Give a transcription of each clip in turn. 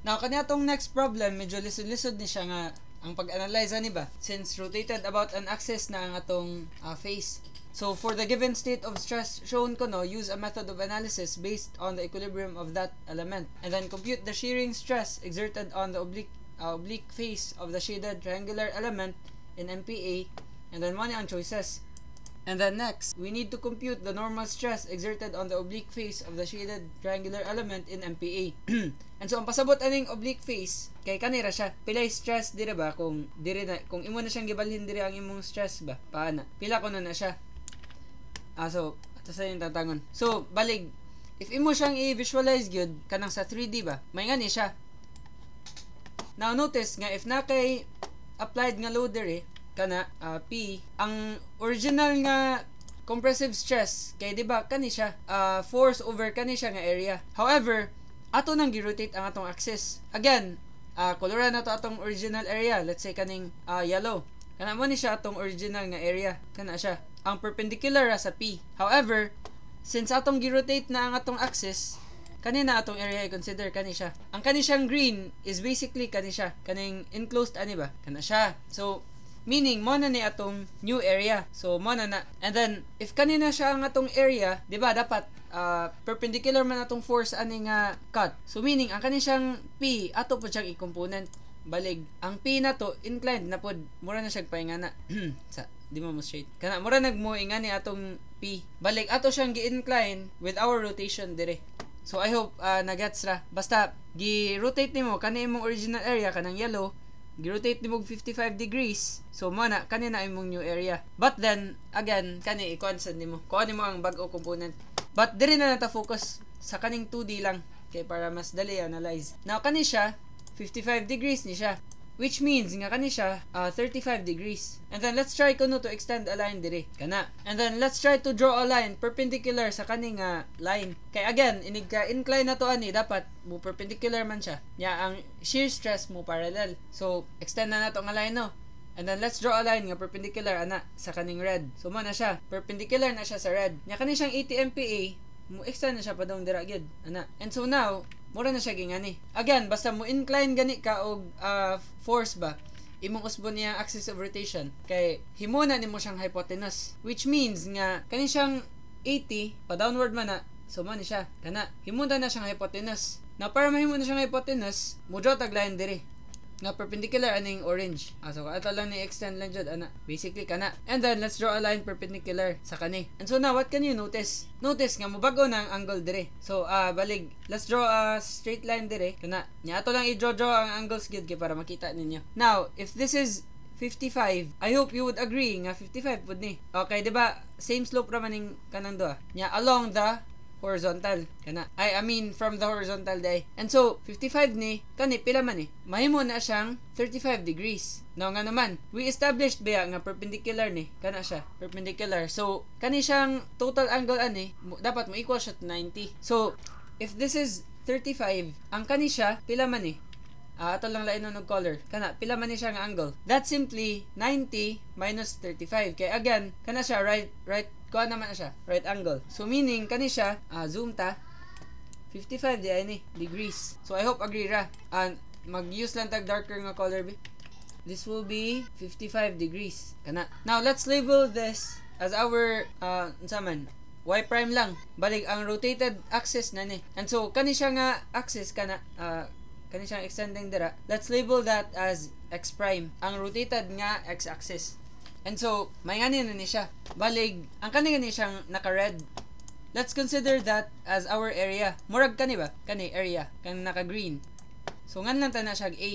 Now, kanya tong next problem, medyo lisod-lisod ni siya nga ang pag-analyze ni ba? Since rotated about an axis na ang atong face. So, for the given state of stress shown ko no, use a method of analysis based on the equilibrium of that element. And then compute the shearing stress exerted on the oblique face of the shaded triangular element in MPA. And then money ang choices. And then next, we need to compute the normal stress exerted on the oblique face of the shaded triangular element in MPA. And so, ang pasabot aning oblique face, kay kanira siya, pilay stress dire ba? Kung imo na siyang gibalhin dire ang imong stress ba? Paana? Pila ko na siya. So, ato sa yung tatangon. So, balig, if imo siyang i-visualize gyud kanang sa 3D ba? May nga ni siya. Now, notice nga, if na kay applied nga load dire, kana P, ang original nga compressive stress kay di ba kani siya force over kani siya nga area. However, ato nang gi-rotate ang atong axis. Again, koloran na to atong original area. Let's say kaning yellow. Kana mo ni siya atong original nga area. Kana siya ang perpendicular sa P. However, since atong gi-rotate na ang atong axis, kanina atong area i-consider kani siya. Ang kani siyang green is basically kani siya kaning enclosed ani ba? Kana siya. So meaning, mo na ni atong new area. So, mo na. And then, if kanina siya ang atong area, di ba, dapat perpendicular man atong force ani nga cut. So, meaning, ang kanisang P, ato po siyang i-component. Balig, ang P na to, inclined na po, mura na siyang paingana. Di mo straight. Kana, mura nagmuinga ni atong P. Balig, ato siyang gi-incline with our rotation dire. So, I hope nagets ra. Basta, gi-rotate nimo kani imong original area, kanang yellow, gi-rotate ni mo 55 degrees. So, mana, kanina imong new area. But then, again, kani, i-constant ni mo. Kuha ni mo ang bago component. But, diri na nata-focus sa kaning 2D lang. Kaya para mas dali analyze. Now, kani siya, 55 degrees ni siya. Which means, nga kani siya, 35 degrees. And then, let's try kuno to extend a line diri. Kana. And then, let's try to draw a line perpendicular sa kaning line. Kaya again, inig ka incline na to ani, dapat mo perpendicular man siya. Ya, ang shear stress mo parallel. So, extend na nato nga line no. And then, let's draw a line nga perpendicular ana sa kaning red. So, mo na siya. Perpendicular na siya sa red. Nya kani siyang 80 MPa, mo extend na siya pa dong dira gyud ana. And so now, mura na siya gingani. Again, basta mo incline gani ka og force ba, imong usbon niya axis of rotation. Kay himuna nimo siyang hypotenuse. Which means nga kani siyang 80 pa downward man na. So man ni siya kana himuna na siyang hypotenuse. Now para mahimo na siyang hypotenuse, mo draw tag line diri nga perpendicular aning orange. So ato lang ni extend lang jud ana. Basically kana. And then let's draw a line perpendicular sa kani. And so now what can you notice? Notice nga mobago na ang angle dire. So balig, let's draw a straight line dire kana. Nya ato lang i-draw ang angles gid kay para makita ninyo. Now, if this is 55, I hope you would agree nga 55 pud ni. Okay, di ba? Same slope ra maning kanang duha. Nya along the horizontal kana. I mean from the horizontal day. And so 55 ni kani pila man ni? Mahimo na siyang 35 degrees. Now nga naman, we established ba nga perpendicular ni kana siya, perpendicular. So kani siyang total angle ani dapat mo equal siya to 90. So if this is 35, ang kani siya pila man ni? Ato lang lain ng color. Kana pila man ni siya nga angle? That's simply 90 minus 35. Kaya again, kana siya right kuha naman na siya, right angle. So meaning kani siya, zoom ta, 55 di ay ni degrees. So I hope agree ra. And mag-use lang tag darker nga color bi. This will be 55 degrees. Kana. Now let's label this as our unsa man, y prime lang. Balik ang rotated axis na ni. And so kani siya nga axis kana kani siyang extending dira. Let's label that as x prime. Ang rotated nga x axis. And so, may ngani na ni siya. Balig, ang kani siyang naka-red. Let's consider that as our area. Murag kani ba? Kani area. Kani naka-green. So, ngan lang na siya A.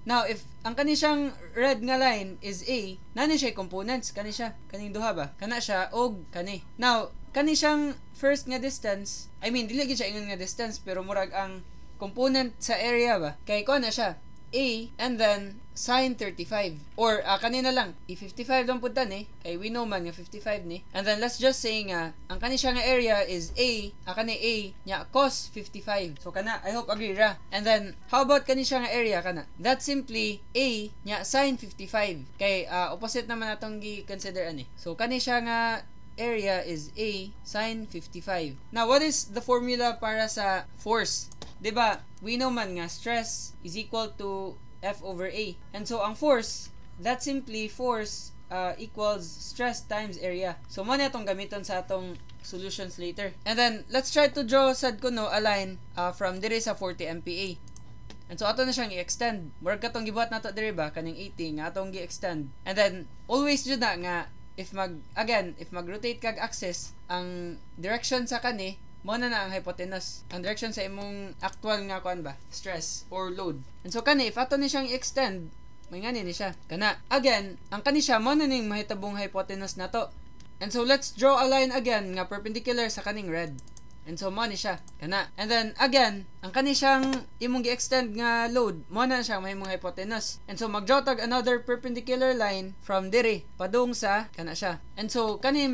Now, if ang kani siyang red nga line is A, nani siya components? Kani siya. Kaning duha ba? Kana siya og kani. Now, kani siyang first nga distance. I mean, dili gyud siya ingon nga distance, pero murag ang component sa area ba? Kay ko na siya. A and then sine 35 or kanina lang i55 lang pud ni kay we know man nga 55 ni. And then let's just say nga ang kani siya nga area is A, kani A nya cos 55. So kana I hope agree ra. And then how about kani siya nga area kana? That's simply A nya sine 55 kay opposite naman natong gi-consider ani. So kani siya nga area is A sine 55. Now, what is the formula para sa force? Diba, we know man nga stress is equal to F over A. And so, ang force, that's simply force equals stress times area. So, mo na itong gamiton sa atong solutions later. And then, let's try to draw sad ko no, a line from diri sa 40 MPa. And so, ato na siyang i-extend. Murag katong gibuhat nato diri ba, kaning 80, nga atong gi-extend. And then, always jud na nga, if mag-rotate kag axis, ang direction sa kani, mo na ang hypotenuse. Ang direction sa imong actual nga kuan ba, stress or load. And so kani if ato ni siyang i-extend, may ngani ni siya. Kana again, ang kani siya mo na ning mahitabong hypotenuse nato. And so let's draw a line again nga perpendicular sa kaning red. And so mo ni siya. Kana. And then again, ang kani siyang imong gi-extend nga load, mo na siyang mahimong hypotenuse. And so magdraw tag another perpendicular line from diri padung sa kana siya. And so kani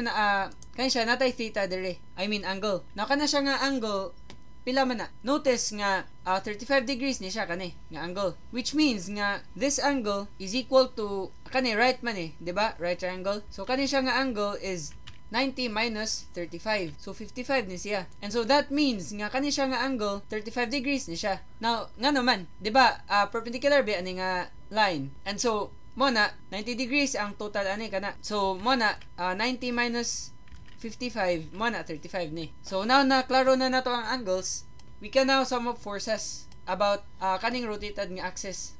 siya natay theta diri. I mean angle. Now kana siya nga angle pila man na. Notice nga 35 degrees ni siya kani nga angle. Which means nga this angle is equal to kani right man di ba? Right triangle. So kani siya nga angle is 90 minus 35. So 55 ni siya. And so that means nga kani siya nga angle 35 degrees ni siya. Now nga naman, di ba? Perpendicular ba ani nga line. And so mo na 90 degrees ang total ani kana. So mo na 90 minus 55 mo na 35 ni. So now na klaro na nato ang angles, we can now sum up forces about kaning rotated nga axis.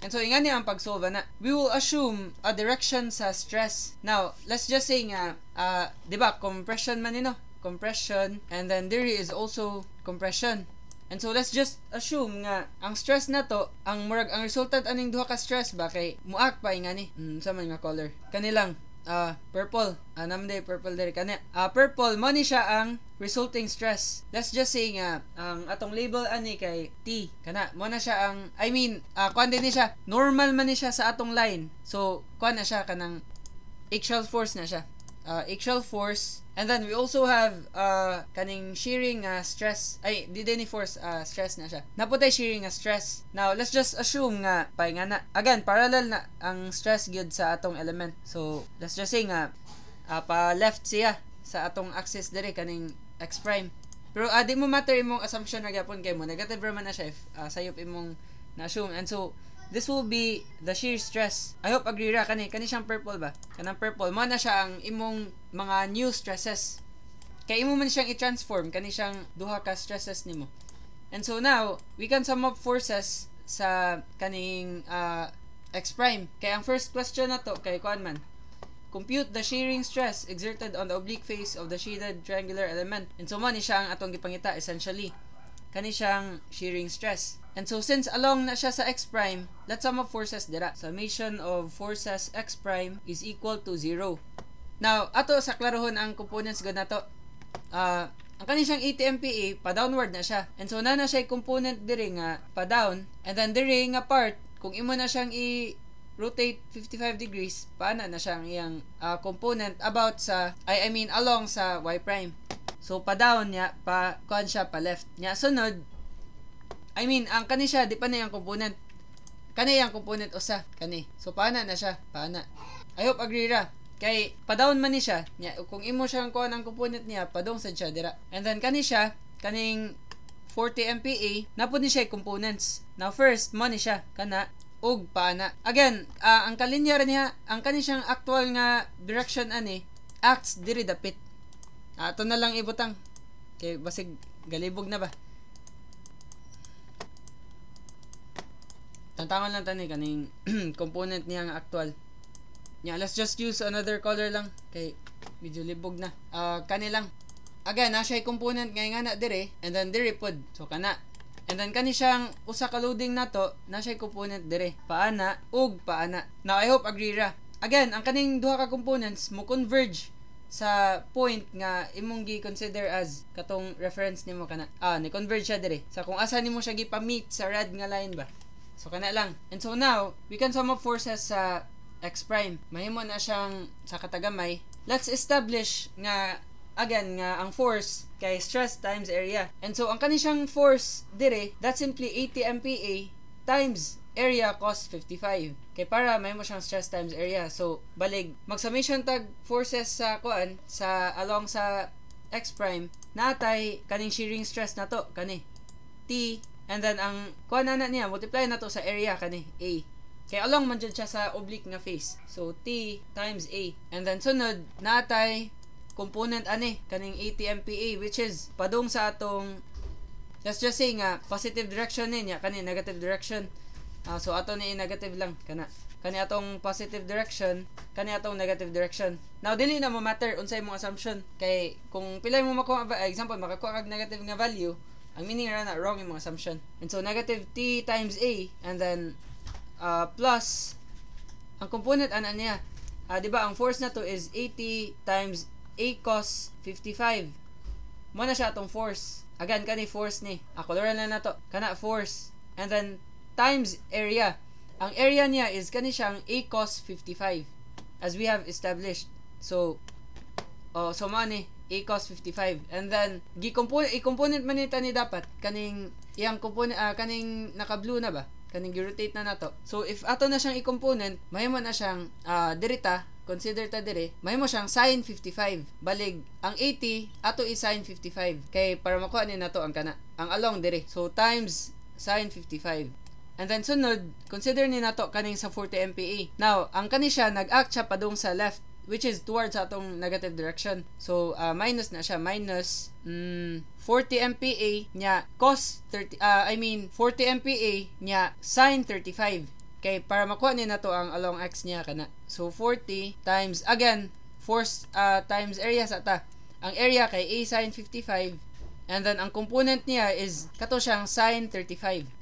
And so ingani ang pag-solve na. We will assume a direction sa stress. Now, let's just say nga di ba compression man no? Compression, and then there is also compression. And so let's just assume nga ang stress na to, ang murag ang resultant aning duha ka stress ba kay muak pa ingani. Sa man nga color. Kanilang purple. Namde purple diri kani. Purple mo ni siya ang resulting stress. Let's just say nga ang atong label ani kay T. Kana mo na siya ang kuan din ni siya. Normal man ni siya sa atong line. So kuan na siya kanang axial force na siya. Axial force, and then we also have kaning shearing stress. Ay di ni force, stress na siya. Naputay shearing stress. Now let's just assume nga painga na again parallel na ang stress gyud sa atong element. So let's just say nga pa left siya sa atong axis diri kaning x prime. Pero di mo matter imong assumption na gyapon kay mo negative ra man na siya if sayop imong na-assume. And so this will be the shear stress. I hope agree ra kani siyang purple ba? Kanang purple mo na siya ang imong mga new stresses. Kay imo man siyang i-transform kani siyang duha ka stresses nimo. And so now we can sum up forces sa kaning x prime. Kay ang first question na to kay kuan man. Compute the shearing stress exerted on the oblique face of the shaded triangular element. And so mo ni siya ang atong gipangita essentially. Kani siyang shearing stress. And so since along na siya sa x prime, let's sum up forces dira. Summation of forces x prime is equal to 0. Now, ato sa klarohon ang components gud nato. Ang kani siyang 80 MPa pa downward na siya. And so na siya component diri nga pa down, and then diri nga part kung imo na siyang rotate 55 degrees, paana na siyang iyang component about sa along sa y prime. So pa down niya, pa kuan siya pa left. Nya sunod ang kani siya di pa na yung component. Kani yung component usa kani. So paana na siya? Paana. I hope agree ra. Kay pa down man ni siya. Nya kung imo siyang kuan ang component niya, padong sad siya dira. And then kani siya kaning 40 MPa napud ni siya components. Now first mo ni siya kana ug paana. Again, ang kalinya niya, ang kani siyang actual nga direction ani acts diri dapit. Ato na lang ibutang. Kay basig galibog na ba? Tantangan lang tani kaning component niya nga actual. Yeah, let's just use another color lang kay medyo libog na. Kani lang. Again, na siya component nga na dire, and then dire pod. So kana. And then kani siyang usa ka loading nato, na siya component dire. Paana ug paana. Now I hope agree ra. Again, ang kaning duha ka components mo converge sa point nga imong gi-consider as katong reference nimo kana. Ni converge siya dire. Sa kung asa nimo siya gi-meet sa red nga line ba. So kana lang. And so now, we can sum up forces sa x prime. Mahimo na siyang sa katagamay. Let's establish nga again nga ang force kay stress times area. And so ang kani siyang force dire, that's simply 80 MPa times area cost 55. Kay para may mo siyang stress times area. So balig mag-summation tag forces sa kuan sa along sa x prime natay kaning shearing stress nato kani T, and then ang kuan na niya multiply nato sa area kani A. Kay along man jud siya sa oblique nga face. So T times A. And then sunod natay component ani kaning 80 MPa which is padung sa atong, let's just say nga positive direction niya kani negative direction. So ato ni negative lang kani atong positive direction, kani atong negative direction. Now dili na mo matter unsay mong assumption kay kung pilay mo makuha example makakuha kag negative nga value, ang meaning ra na wrong yung mga assumption. And so negative T times A and then plus ang component ana niya di ba ang force na to is 80 times A cos 55. Mo na siya atong force. Again kani force ni. Koloran na nato. Kana force and then times area. Ang area niya is kani siyang A cos 55 as we have established. So so mani A cos 55 and then i-component man ni dapat kaning iyang component kaning naka-blue na ba? Kaning gi-rotate na nato. So if ato na siyang i-component, mahimo na siyang dirita, consider ta dire, mahimo siyang sin 55. Balig ang 80 ato is sin 55 kay para makuha ni nato ang kana ang along dire. So times sin 55. And then sunod, consider ni nato kaning sa 40 MPa. Now, ang kani siya nag-act siya padung sa left which is towards atong negative direction. So minus na siya, minus 40 MPa nya cos 30 40 MPa nya sin 35. Kay para makuha ni nato ang along x niya kana. So 40 times again force times area sa ta. Ang area kay a sin 55 and then ang component niya is kato siyang sin 35.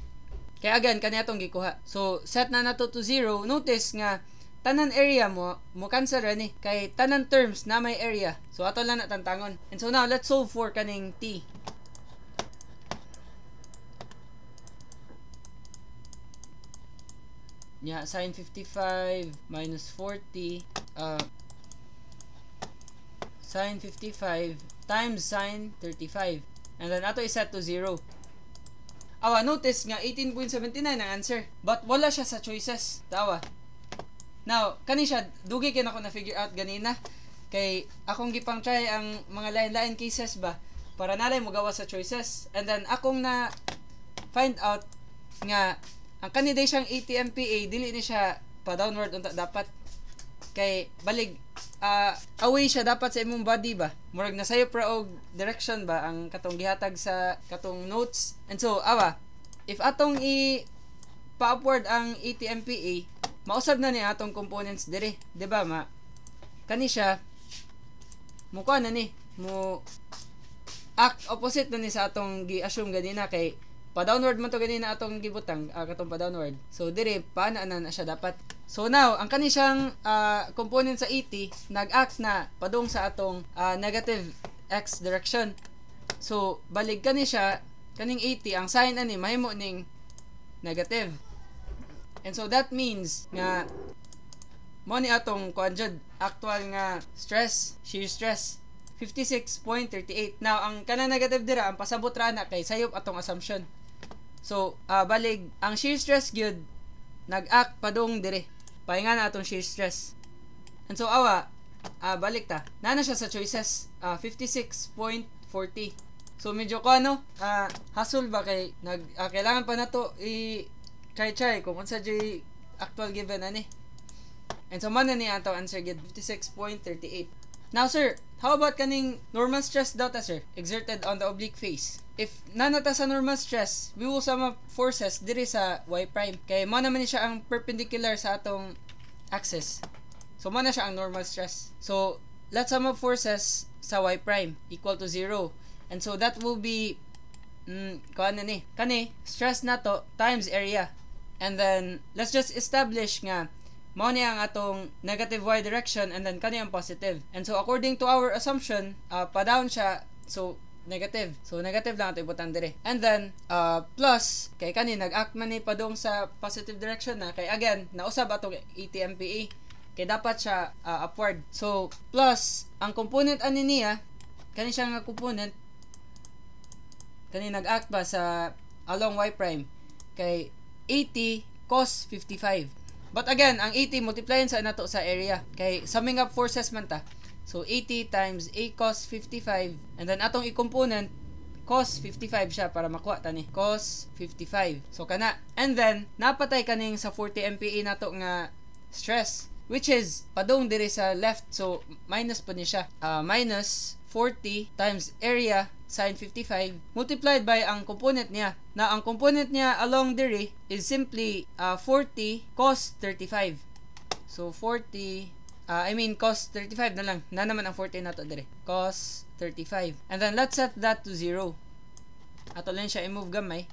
Kaya again, kanya itong gikuha. So, set na nato to 0. Notice nga, tanan area mo cancel rin eh. Kay tanan terms na may area. So, ato lang natantangon. And so now, let's solve for kaning T. Yeah, sin 55 minus 40 sin 55 times sin 35. And then, ato is set to 0. Notice nga 18.79 ang answer. But wala siya sa choices. Tawa. Now, kani siya, dugi kin ako na figure out ganina. Kay akong gipang try ang mga lain-lain cases ba para nalay mo gawa sa choices. And then akong na find out nga ang kanida siyang 80 MPa dili ni siya pa downward unta dapat. Kay balig away siya dapat sa imong body ba. Murag nasayo pra og direction ba ang katong gihatag sa katong notes. And so if atong pa-upward ang 80 MPa, mausab na ni atong components dire, di ba ma? Kani siya mukha na ni mo act opposite na ni sa atong gi-assume ganina kay pa-downward man to ganina atong gibutang katong pa-downward. So dire paana na siya dapat. So now ang kani siyang component sa 80 nag-act na padung sa atong negative x direction. So balik kani siya kaning 80 ang sign ani mahimo ning negative. And so that means nga mo ni atong kuan actual nga stress, shear stress 56.38. Now ang kana negative dira ang pasabot ra na kay sayop atong assumption. So balig ang shear stress gyud nag-act padung dire. Pahinga na atong shear stress. And so balik ta. Nana siya sa choices 56.40. So medyo ko hassle ba kay kailangan pa nato try kung unsa jay actual given ani. And so man ni ato answer gid 56.38. Now sir, how about kaning normal stress daw ta sir exerted on the oblique face? If nanata sa normal stress, we will sum up forces diri sa y prime. Kay mo naman ni siya ang perpendicular sa atong axis. So mo na siya ang normal stress. So let's sum up forces sa y prime equal to 0. And so that will be kani stress nato times area. And then let's just establish nga mao ni ang atong negative y direction and then kani ang positive. And so according to our assumption, pa down siya, so negative. So negative lang ato ibutan dire. And then plus kay kani nag-act man ni padung sa positive direction na kay again nausab atong 80 MPa kay dapat siya upward. So plus ang component ani niya kani siya nga component kani nag-act ba sa along y prime kay 80 cos 55. But again, ang 80 multiplyin sa nato sa area. Kay summing up forces man ta. So 80 times a cos 55 and then atong i-component cos 55 siya para makuha ta ni cos 55. So kana. And then napatay kaning sa 40 MPa nato nga stress which is padong diri sa left. So minus po ni siya. Minus 40 times area sin 55 multiplied by ang component niya. Na ang component niya along diri is simply 40 cos 35. So 40 cos 35 na lang. Na naman ang 40 nato diri. Cos 35. And then let's set that to 0. Ato lang siya i-move gamay.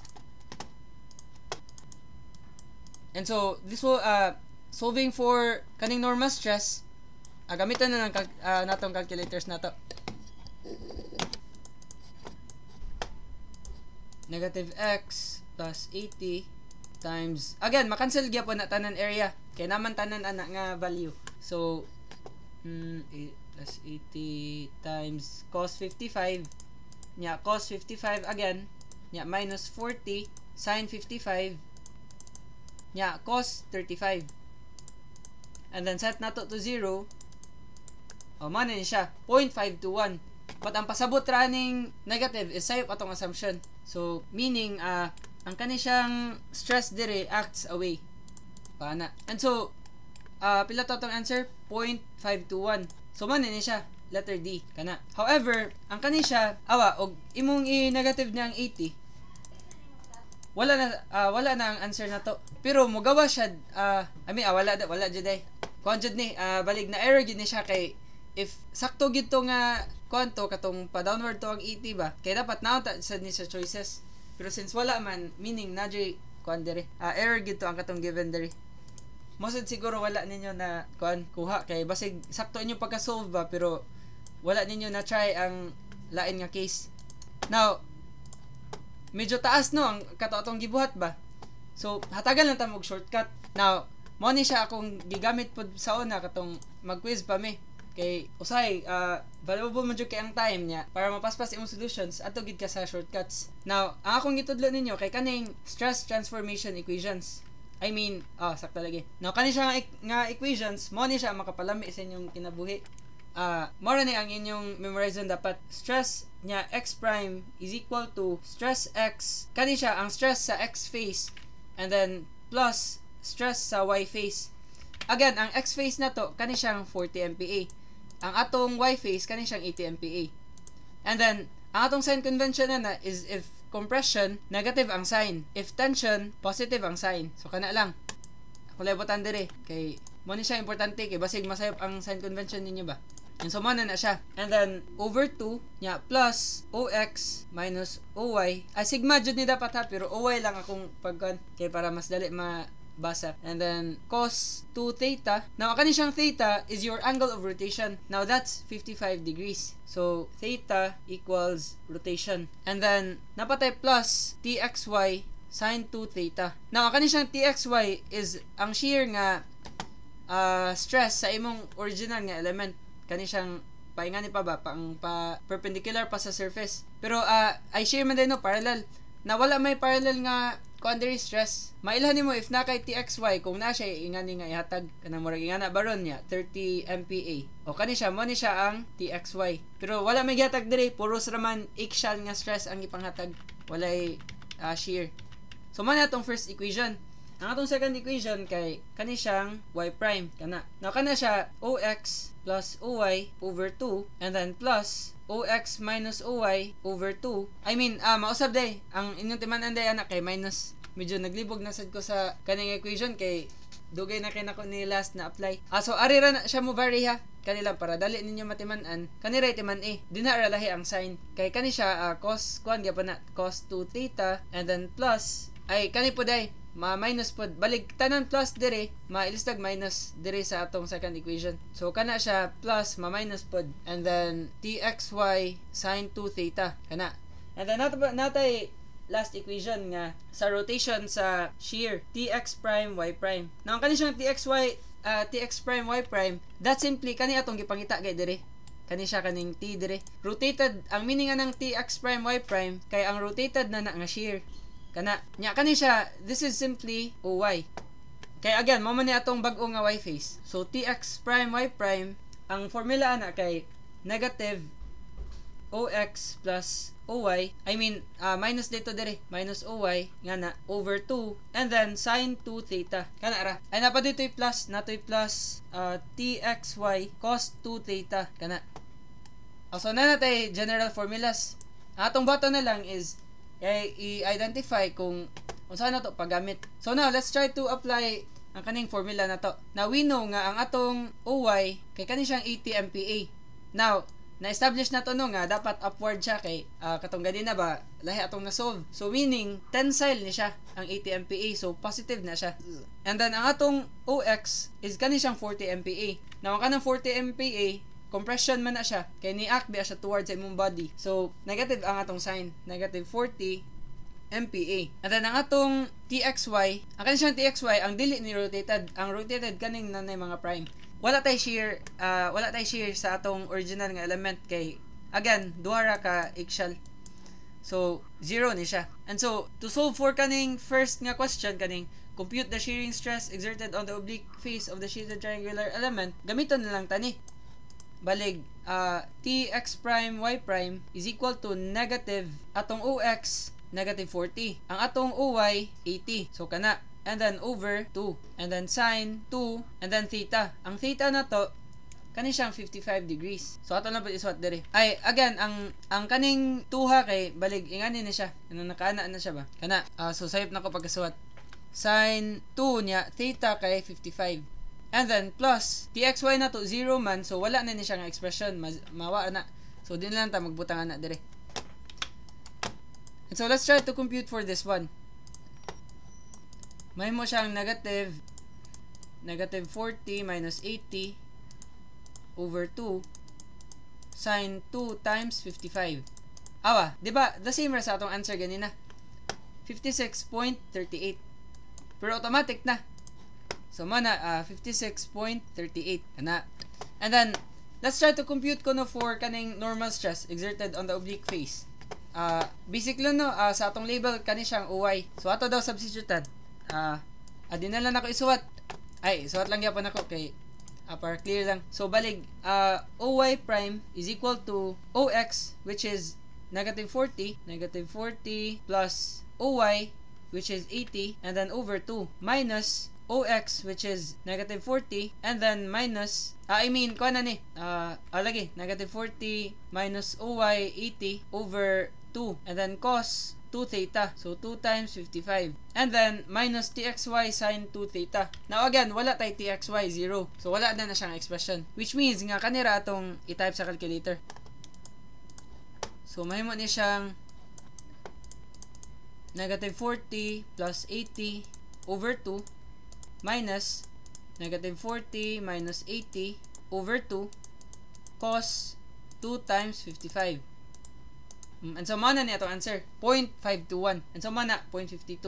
And so this will solving for kaning normal stress, gamitan na lang natong calculators nato. Negative x plus 80 times, again makancel gyapon na tanan area kay naman tanan ana nga value. So plus 80 times cos 55 nya cos 55 again nya minus 40 sin 55 nya cos 35. And then set nato to 0. Man ni siya 0.521. But ang pasabot raning negative is sayop atong assumption. So meaning ang kani siyang stress dire acts away. Paana. And so pila to atong answer 0.521. So man ni siya letter D kana. However, ang kani siya og imong i-negative na ang 80. Wala na ang answer na to. Pero mogawa siya wala jud ay. Kuan jud ni balig na error gid ni siya kay if sakto gid to nga kwanto katong pa downward to ang 80 ba kay dapat naunta sad ni sa choices. Pero since wala man meaning na jay kuan dire error gid to ang katong given dire. Mosad siguro wala ninyo na kuha kay basig sakto inyo pagka-solve ba pero wala ninyo na try ang lain nga case. Now medyo taas no ang katong gibuhat ba. So hatagan lang ta og shortcut. Now mo ni siya akong gigamit pod sa una katong mag-quiz pa mi. Kay usay valuable man jud kay ang time niya para mapaspas imong solutions ato gid ka sa shortcuts. Now ang akong gitudlo ninyo kay kaning stress transformation equations. Sakto lagi. Now kani siya nga equations mo ni siya makapalami sa inyong kinabuhi. Mora ni ang inyong memorization dapat. Stress niya x prime is equal to stress x. Kani siya ang stress sa x phase and then plus stress sa y phase. Again, ang x phase na to kani siyang 40 MPa. Ang atong y phase kani siyang 80 MPa. And then ang atong sign convention na is if compression negative ang sign, if tension positive ang sign. So kana lang. Ako libotan dire kay mo ni siya importante kay basig masayop ang sign convention ninyo ba. And so man na siya. And then over 2 nya plus OX minus OY. Sigma jud ni dapat ha pero OY lang akong pagkan kay para mas dali basa. And then cos 2 theta. Now kani siyang theta is your angle of rotation. Now that's 55 degrees. So theta equals rotation. And then napatay plus txy sin 2 theta. Now kani siyang txy is ang shear nga stress sa imong original nga element. Kani siyang paingani pa ba pang perpendicular pa sa surface. Pero I shear man din no parallel. Na wala may parallel nga quandary stress. Mailhan nimo if na kay txy kung na siya ingani nga ihatag kanang murag ingana baron niya 30 MPa. O kani siya mo ni siya ang txy. Pero wala may gihatag diri, puros raman axial nga stress ang ipanghatag. Walay shear. So man atong first equation. Ang atong second equation kay kani siyang y prime kana. Now kana siya OX plus OY over 2 and then plus OX minus OY over 2. Mausab day. Ang inyong timanan day anak kay minus. Medyo naglibog na sad ko sa kaning equation kay dugay na kay nako ni last na apply. So ari ra na siya mo vary ha. Kanila para dali ninyo matiman-an. Kanira timan dinara lahi ang sign. Kay kani siya cos kuan gyapon na cos 2 theta and then plus kani po day minus pod balik tanan plus dire mailistag minus dire sa atong second equation. So kana siya plus minus pod and then txy sin 2 theta kana. And then natay last equation nga sa rotation sa shear tx prime y prime. Now kani siyang tx prime y prime that simply kani atong gipangita gay dire. Kani siya kaning t dire. Rotated ang meaning ng tx prime y prime kay ang rotated na nga shear kana nya kani siya this is simply OY. Kaya again, mo man ni atong bag-o nga y phase. So tx prime y prime, ang formula ana kay negative ox plus oy, minus dito dire, minus oy nga na over 2 and then sine 2 theta. Kana ra. Ay napa dito plus, natoy plus txy cos 2 theta kana. So na natay general formulas. Atong button na lang is i-identify kung saan na to paggamit. So now let's try to apply ang kaning formula na to. Now we know nga ang atong oy kay kani siyang 80 MPa. Now na-establish na to no nga dapat upward siya kay katong ganina ba lahi atong na-solve. So meaning tensile ni siya ang 80 MPa, so positive na siya. And then ang atong OX is kani siyang 40 MPa. Now ang kanang 40 MPa compression man na siya kay niak biya siya towards sa imong body. So negative ang atong sign, negative 40 MPa. And then ang atong TXY, ang kani siyang TXY ang dili ni rotated. Ang rotated kaning nanay mga prime. Wala tay shear sa atong original nga element kay again duha ra ka eggshell. So 0 ni siya. And so to solve for kaning first nga question kaning compute the shearing stress exerted on the oblique face of the shaded triangular element, gamiton na lang tani. Balig tx prime y prime is equal to negative atong ox negative 40. Ang atong oy 80. So kana. And then over 2. And then sine 2. And then theta. Ang theta na to, kani siyang 55 degrees. So, ato lang po iswat dire. Ay, again, ang kaning 2 kay, balig, ingani na siya. Ano, nakaana na siya ba? Kana. So, sayop na ko pagkasuwat. Sine 2 niya, theta kay 55. And then, plus, txy na to, 0 man. So, wala na ni siya nga expression. Mawa na. So, din lang ta magbutangan na dire. And so, let's try to compute for this one. May mo siyang negative 40 minus 80 over 2 sine 2 times 55. Awa, di ba? The same ra sa atong answer ganina. 56.38. Pero automatic na. So, mana 56.38. Kana. And then, let's try to compute ko no for kaning normal stress exerted on the oblique face. Basic lang no, sa atong label kani siyang OY. So, ato daw substituted. Adi na lang ako isuwat. Ay, isuwat lang yapon ako kay para clear lang. So balig OY prime is equal to OX which is negative 40 plus OY which is 80 and then over 2 minus OX which is negative 40 and then minus kuha na ni lagi negative 40 minus OY 80 over 2 and then cos 2 theta. So, 2 times 55. And then, minus txy sine 2 theta. Now, again, wala tay txy, 0. So, wala na siyang expression. Which means, nga kanira atong i-type sa calculator. So, mahimo ni siyang negative 40 plus 80 over 2 minus negative 40 minus 80 over 2 cos 2 times 55. And so, mana ni itong answer, 0.521. And so, mana, 0.52.